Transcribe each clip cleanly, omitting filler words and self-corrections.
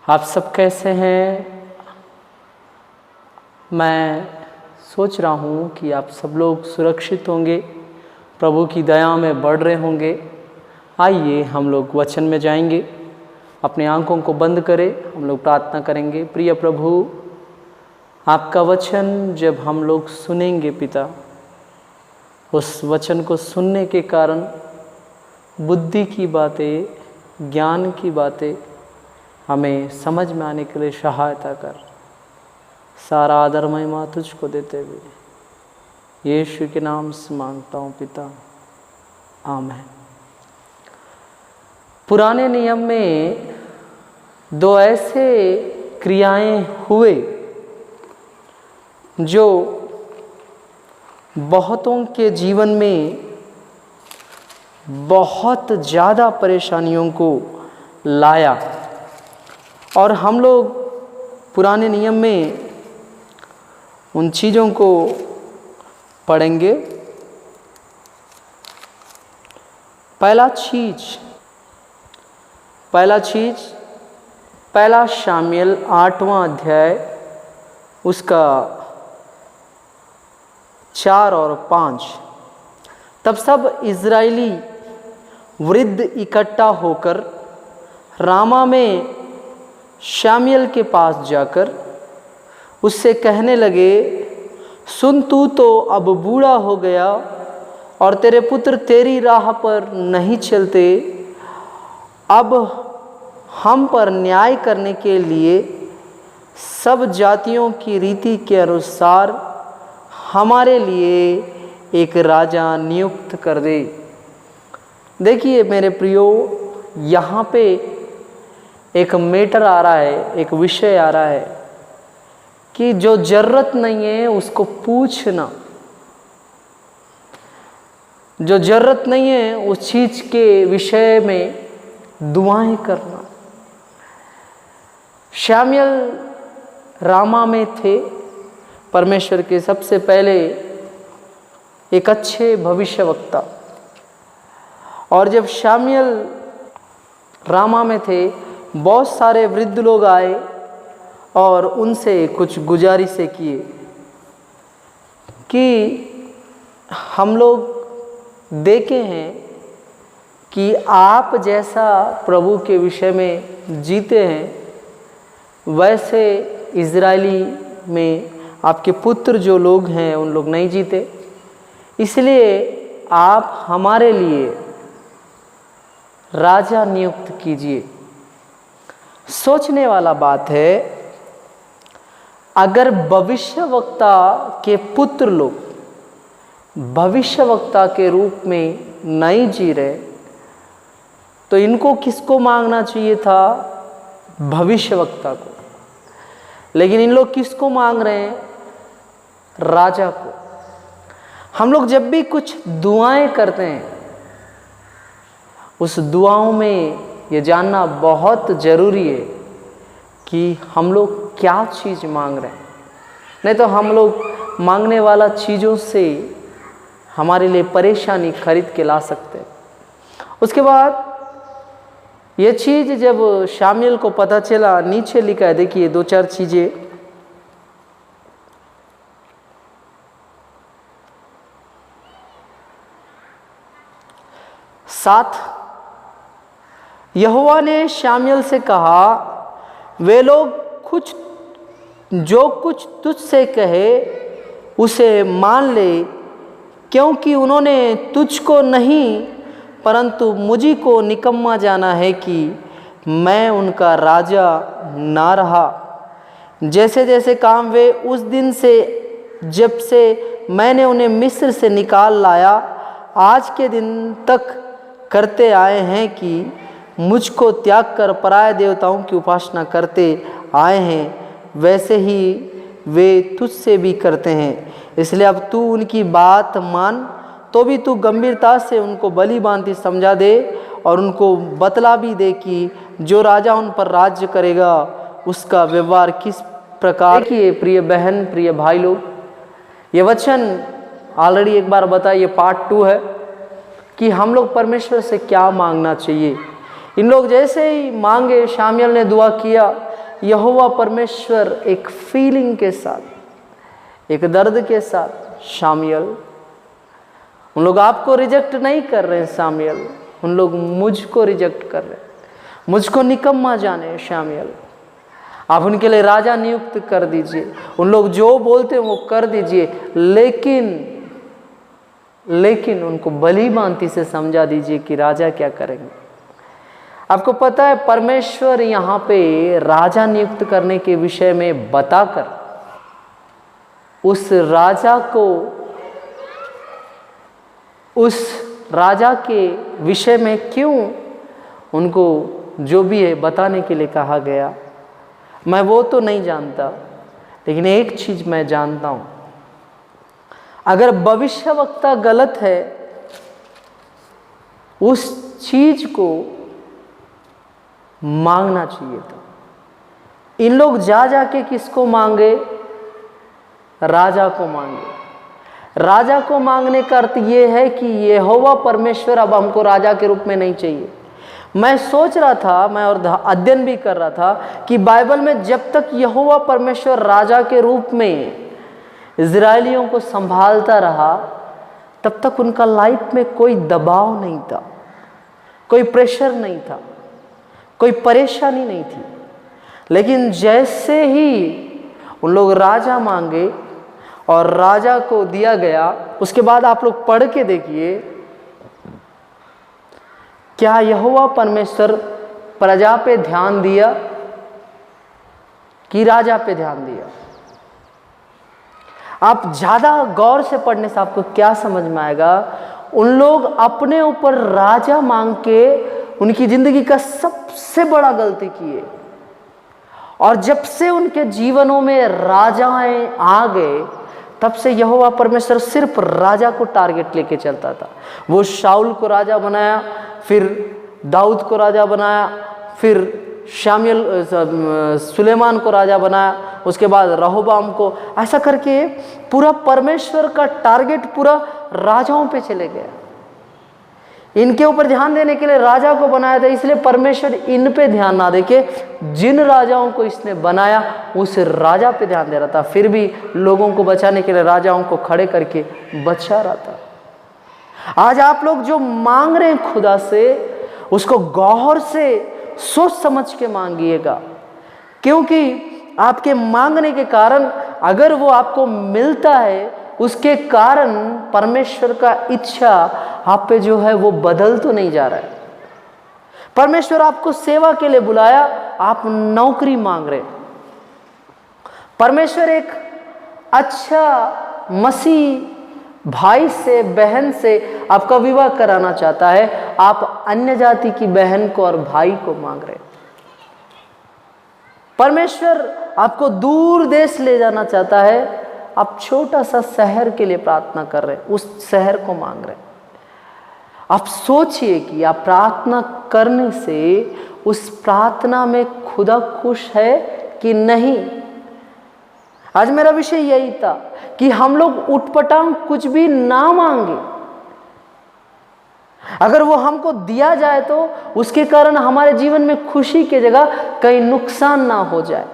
आप सब कैसे हैं? मैं सोच रहा हूँ कि आप सब लोग सुरक्षित होंगे, प्रभु की दया में बढ़ रहे होंगे। आइए हम लोग वचन में जाएंगे। अपने आंखों को बंद करें, हम लोग प्रार्थना करेंगे। प्रिय प्रभु, आपका वचन जब हम लोग सुनेंगे पिता, उस वचन को सुनने के कारण बुद्धि की बातें, ज्ञान की बातें हमें समझ में आने के लिए सहायता कर। सारा आदर महिमा तुझको देते हुए यीशु के नाम से मांगता हूँ पिता, आमीन। पुराने नियम में दो ऐसे क्रियाएं हुए जो बहुतों के जीवन में बहुत ज़्यादा परेशानियों को लाया। और हम लोग पुराने नियम में उन चीज़ों को पढ़ेंगे। पहला शामुएल 8वां अध्याय उसका 4 और 5। तब सब इज़राइली वृद्ध इकट्ठा होकर रामा में शामुएल के पास जाकर उससे कहने लगे, सुन, तू तो अब बूढ़ा हो गया और तेरे पुत्र तेरी राह पर नहीं चलते। अब हम पर न्याय करने के लिए सब जातियों की रीति के अनुसार हमारे लिए एक राजा नियुक्त कर दे। देखिए मेरे प्रियो, यहाँ पे एक मैटर आ रहा है, एक विषय आ रहा है कि जो जरूरत नहीं है उसको पूछना, जो जरूरत नहीं है उस चीज़ के विषय में दुआएं करना। शामुएल रामा में थे, परमेश्वर के सबसे पहले एक अच्छे भविष्यवक्ता। और जब शामुएल रामा में थे, बहुत सारे वृद्ध लोग आए और उनसे कुछ गुजारिशें किए कि हम लोग देखे हैं कि आप जैसा प्रभु के विषय में जीते हैं, वैसे इज़राइली में आपके पुत्र जो लोग हैं उन लोग नहीं जीते। इसलिए आप हमारे लिए राजा नियुक्त कीजिए। सोचने वाला बात है, अगर भविष्यवक्ता के पुत्र लोग भविष्यवक्ता के रूप में नहीं जी रहे, तो इनको किसको मांगना चाहिए था? भविष्यवक्ता को। लेकिन इन लोग किसको मांग रहे हैं? राजा को। हम लोग जब भी कुछ दुआएं करते हैं, उस दुआओं में ये जानना बहुत ज़रूरी है कि हम लोग क्या चीज़ मांग रहे हैं। नहीं तो हम लोग मांगने वाला चीज़ों से हमारे लिए परेशानी खरीद के ला सकते हैं। उसके बाद ये चीज़ जब शामुएल को पता चला, नीचे लिखा है, देखिए 2-4 चीज़ें। साथ यहोवा ने शामुएल से कहा, वे लोग जो कुछ तुझसे कहे उसे मान ले, क्योंकि उन्होंने तुझको नहीं परंतु मुझी को निकम्मा जाना है कि मैं उनका राजा ना रहा। जैसे जैसे काम वे उस दिन से जब से मैंने उन्हें मिस्र से निकाल लाया आज के दिन तक करते आए हैं कि मुझको त्याग कर पराये देवताओं की उपासना करते आए हैं, वैसे ही वे तुझसे भी करते हैं। इसलिए अब तू उनकी बात मान, तो भी तू गंभीरता से उनको भली भांति समझा दे और उनको बतला भी दे कि जो राजा उन पर राज्य करेगा उसका व्यवहार किस प्रकार। देखिए प्रिय बहन, प्रिय भाई लोग, ये वचन ऑलरेडी एक बार बताया, ये पार्ट 2 है कि हम लोग परमेश्वर से क्या मांगना चाहिए। इन लोग जैसे ही मांगे, शामुएल ने दुआ किया, यहोवा परमेश्वर एक फीलिंग के साथ, एक दर्द के साथ, शामुएल उन लोग आपको रिजेक्ट नहीं कर रहे हैं शामुएल, उन लोग मुझको रिजेक्ट कर रहे हैं, मुझको निकम्मा जाने शामुएल, आप उनके लिए राजा नियुक्त कर दीजिए, उन लोग जो बोलते हैं वो कर दीजिए, लेकिन उनको भली भांति से समझा दीजिए कि राजा क्या करेंगे। आपको पता है परमेश्वर यहाँ पे राजा नियुक्त करने के विषय में बताकर उस राजा के विषय में क्यों उनको जो भी है बताने के लिए कहा गया, मैं वो तो नहीं जानता, लेकिन एक चीज मैं जानता हूं, अगर भविष्यवक्ता गलत है उस चीज को मांगना चाहिए था। इन लोग जा के किसको मांगे? राजा को मांगे। राजा को मांगने का अर्थ ये है कि यहोवा परमेश्वर अब हमको राजा के रूप में नहीं चाहिए। मैं सोच रहा था, मैं और अध्ययन भी कर रहा था कि बाइबल में जब तक यहोवा परमेश्वर राजा के रूप में इजरायलियों को संभालता रहा तब तक उनका लाइफ में कोई दबाव नहीं था, कोई प्रेशर नहीं था, कोई परेशानी नहीं थी। लेकिन जैसे ही उन लोग राजा मांगे और राजा को दिया गया, उसके बाद आप लोग पढ़ के देखिए, क्या यहोवा परमेश्वर प्रजा पे ध्यान दिया कि राजा पे ध्यान दिया? आप ज्यादा गौर से पढ़ने से आपको क्या समझ में आएगा, उन लोग अपने ऊपर राजा मांग के उनकी जिंदगी का सबसे बड़ा गलती किए, और जब से उनके जीवनों में राजाएं आ गए तब से यहोवा परमेश्वर सिर्फ राजा को टारगेट लेके चलता था। वो शाऊल को राजा बनाया, फिर दाऊद को राजा बनाया, फिर सुलेमान को राजा बनाया, उसके बाद रहोबाम को, ऐसा करके पूरा परमेश्वर का टारगेट पूरा राजाओं पे चले गया। इनके ऊपर ध्यान देने के लिए राजा को बनाया था, इसलिए परमेश्वर इन पे ध्यान ना देके जिन राजाओं को इसने बनाया उस राजा पे ध्यान दे रहा था। फिर भी लोगों को बचाने के लिए राजाओं को खड़े करके बचा रहा था। आज आप लोग जो मांग रहे हैं खुदा से, उसको गौर से सोच समझ के मांगिएगा, क्योंकि आपके मांगने के कारण अगर वो आपको मिलता है, उसके कारण परमेश्वर का इच्छा आप पे जो है वो बदल तो नहीं जा रहा है। परमेश्वर आपको सेवा के लिए बुलाया, आप नौकरी मांग रहे। परमेश्वर एक अच्छा मसीह भाई से, बहन से आपका विवाह कराना चाहता है, आप अन्य जाति की बहन को और भाई को मांग रहे। परमेश्वर आपको दूर देश ले जाना चाहता है, आप छोटा सा शहर के लिए प्रार्थना कर रहे, उस शहर को मांग रहे। आप सोचिए कि आप प्रार्थना करने से उस प्रार्थना में खुदा खुश है कि नहीं। आज मेरा विषय यही था कि हम लोग उटपटांग कुछ भी ना मांगे, अगर वो हमको दिया जाए तो उसके कारण हमारे जीवन में खुशी की जगह कहीं नुकसान ना हो जाए।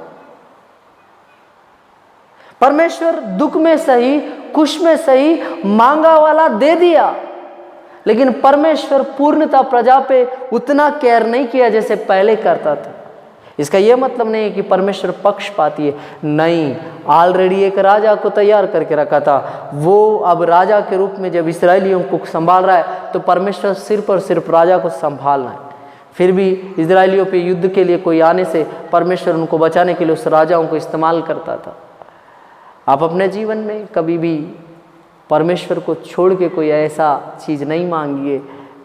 परमेश्वर दुख में सही, खुश में सही, मांगा वाला दे दिया, लेकिन परमेश्वर पूर्णता प्रजा पे उतना केयर नहीं किया जैसे पहले करता था। इसका यह मतलब नहीं है कि परमेश्वर पक्षपाती है, नहीं, ऑलरेडी एक राजा को तैयार करके रखा था। वो अब राजा के रूप में जब इस्राएलियों को संभाल रहा है तो परमेश्वर सिर्फ और सिर्फ राजा को संभालना है। फिर भी इस्राएलियों पे युद्ध के लिए कोई आने से परमेश्वर उनको बचाने के लिए उस राजाओं को इस्तेमाल करता था। आप अपने जीवन में कभी भी परमेश्वर को छोड़ के कोई ऐसा चीज़ नहीं मांगिए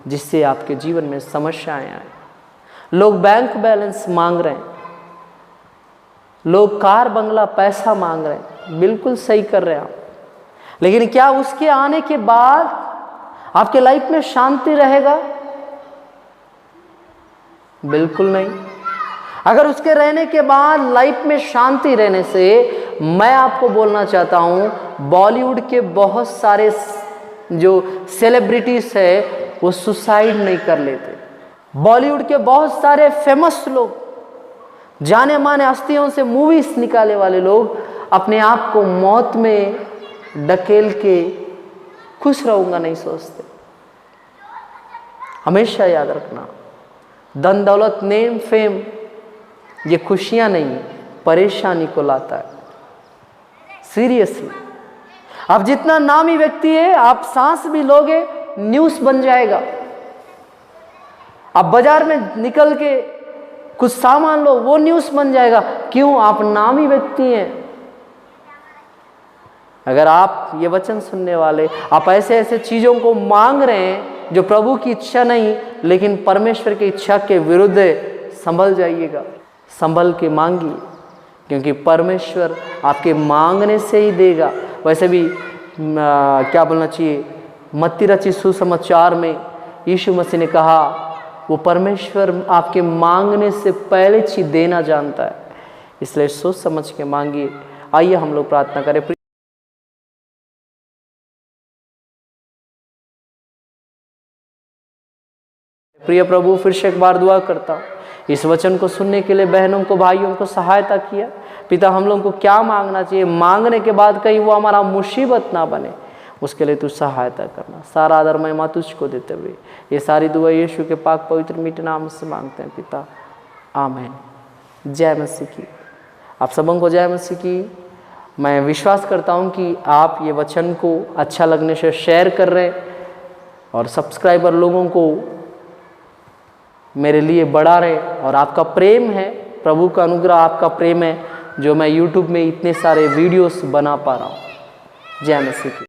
जिससे आपके जीवन में समस्याएं आए। लोग बैंक बैलेंस मांग रहे हैं, लोग कार बंगला पैसा मांग रहे हैं, बिल्कुल सही कर रहे हैं आप, लेकिन क्या उसके आने के बाद आपके लाइफ में शांति रहेगा? बिल्कुल नहीं। अगर उसके रहने के बाद लाइफ में शांति रहने से, मैं आपको बोलना चाहता हूं, बॉलीवुड के बहुत सारे जो सेलिब्रिटीज है वो सुसाइड नहीं कर लेते। बॉलीवुड के बहुत सारे फेमस लोग जाने माने हस्तियों से मूवीज निकाले वाले लोग अपने आप को मौत में ढकेल के खुश रहूंगा नहीं सोचते। हमेशा याद रखना, धन दौलत नेम फेम ये खुशियां नहीं परेशानी को लाता है। सीरियसली, आप जितना नामी व्यक्ति है, आप सांस भी लोगे न्यूज़ बन जाएगा। आप बाजार में निकल के कुछ सामान लो, वो न्यूज़ बन जाएगा। क्यों? आप नामी व्यक्ति हैं। अगर आप ये वचन सुनने वाले, आप ऐसे ऐसे चीज़ों को मांग रहे हैं जो प्रभु की इच्छा नहीं लेकिन परमेश्वर की इच्छा के विरुद्ध है, संभल जाइएगा, संभल के मांगिए, क्योंकि परमेश्वर आपके मांगने से ही देगा। वैसे भी क्या बोलना चाहिए, मत्ती रचित सुसमाचार में यीशु मसीह ने कहा वो परमेश्वर आपके मांगने से पहले चीज देना जानता है, इसलिए सोच समझ के मांगिए। आइए हम लोग प्रार्थना करें। प्रिय प्रभु, फिर से एक बार दुआ करता हूँ, इस वचन को सुनने के लिए बहनों को भाइयों को सहायता किया। पिता, हम लोगों को क्या मांगना चाहिए, मांगने के बाद कहीं वो हमारा मुसीबत ना बने, उसके लिए तू सहायता करना। सारा आदर महिमा तुझको देते हुए ये सारी दुआ यीशु के पाक पवित्र मीठे नाम से मांगते हैं पिता, आमीन। जय मसीह की। आप सबों को जय मसीह की। मैं विश्वास करता हूँ कि आप ये वचन को अच्छा लगने से शेयर कर रहे हैं और सब्सक्राइबर लोगों को मेरे लिए बढ़ा रहे, और आपका प्रेम है, प्रभु का अनुग्रह आपका प्रेम है जो मैं YouTube में इतने सारे वीडियोस बना पा रहा हूँ। जय मसीह की।